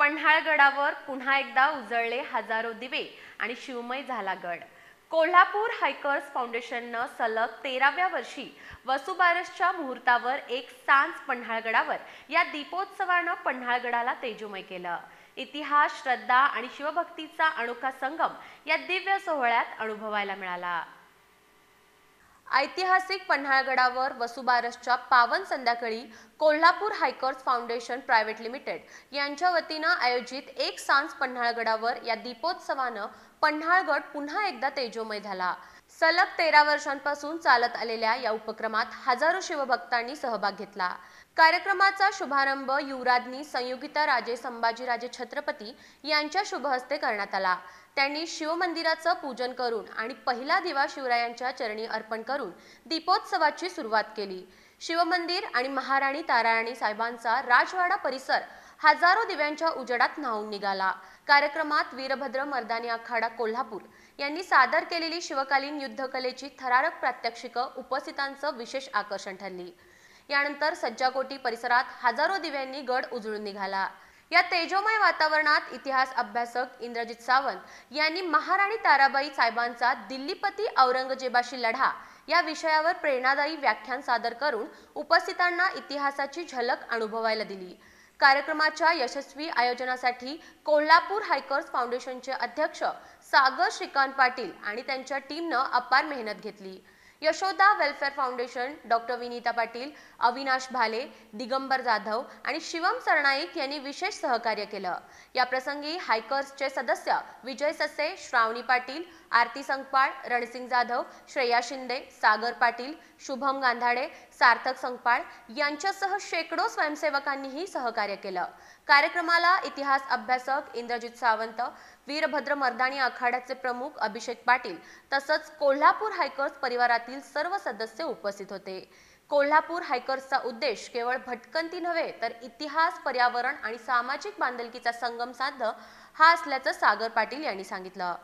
पन्हाळगडावर पुन्हा एकदा उजळले हजारो दिवे आणि शिवमय झाला गड। कोल्हापूर हायकर्स फाउंडेशननं सलग 13व्या वर्षी वसुबारसच्या मुहूर्तावर एक सांज पन्हाळगडावर या दीपोत्सवानं पन्हाळगडाला तेजोमय केलं। इतिहास, श्रद्धा आणि शिवभक्तीचा अनोखा संगम या दिव्य सोहळ्यात अनुभवायला मिळाला। ऐतिहासिक पन्हाळगडावर वसुबारसच्या पावन संध्याकाळी कोल्हापूर हायकर्स फाउंडेशन प्रायव्हेट लिमिटेड यांच्या वतीनं आयोजित एक सांज पन्हाळगडावर या दीपोत्सवानं पन्हाळगड पुन्हा एकदा तेजोमय झाला। सलग 13 वर्षांपासून चालत आलेल्या या उपक्रमात हजारो शिवभक्तांनी सहभाग घेतला। कार्यक्रमाचा शुभारंभ युवराज्ञी संयुगिता राजे संभाजीराजे छत्रपती यांच्या शुभहस्ते करण्यात आला। त्यांनी शिवमंदिराचं पूजन करून आणि पहिला दिवा शिवरायांच्या चरणी अर्पण करून दीपोत्सवाची सुरुवात केली। शिवमंदिर आणि महाराणी ताराराणी साहेबांचा राजवाडा परिसर हजारो दिव्यांच्या उजेडात न्हाऊन निघाला। कार्यक्रमात वीरभद्र मर्दानी आखाडा कोल्हापूर यांनी सादर केलेली शिवकालीन युद्धकलेची थरारक प्रात्यक्षिकं उपस्थितांचं विशेष आकर्षण ठरली। यानंतर सज्जाकोटी परिसरात हजारो दिव्यांनी गड उजळून निघाला। या तेजोमय वातावरणात इतिहास अभ्यासक इंद्रजित सावंत यांनी महाराणी ताराबाई साहेबांचा दिल्लीपती औरंगजेबाशी लढा या विषयावर प्रेरणादायी व्याख्यान सादर करून उपस्थितांना इतिहासाची झलक अनुभवायला दिली। कार्यक्रमाच्या यशस्वी आयोजनासाठी कोल्हापूर हायकर्स फाउंडेशनचे अध्यक्ष सागर श्रीकांत पाटील आणि त्यांच्या टीमनं अपार मेहनत घेतली। Yashoda welfare foundation, doctor Vinita Patil, Avinash Bhale, Digambar Jadhav आणि शिवम सरनाईक यांनी विशेष सहकार्य केलं। या प्रसंगी हायकर्सचे सदस्य विजय ससे, श्रावणी पाटील, आरती संकपाळ, रणसिंग जाधव, श्रेया शिंदे, सागर पाटील, शुभम गांधाडे, सार्थक संकपाळ यांच्यासह शेकडो स्वयंसेवकांनीही सहकार्य केलं। कार्यक्रमाला इतिहास अभ्यासक इंद्रजित सावंत, वीरभद्र मर्दानी आखाड्याचे प्रमुख अभिषेक पाटील तसंच कोल्हापूर हायकर्स परिवारातील सर्व सदस्य उपस्थित होते। कोल्हापूर हायकर्सचा उद्देश केवळ भटकंती नव्हे तर इतिहास, पर्यावरण आणि सामाजिक बांधिलकीचा संगम साधणं हा असल्याचं सागर पाटील यांनी सांगितलं।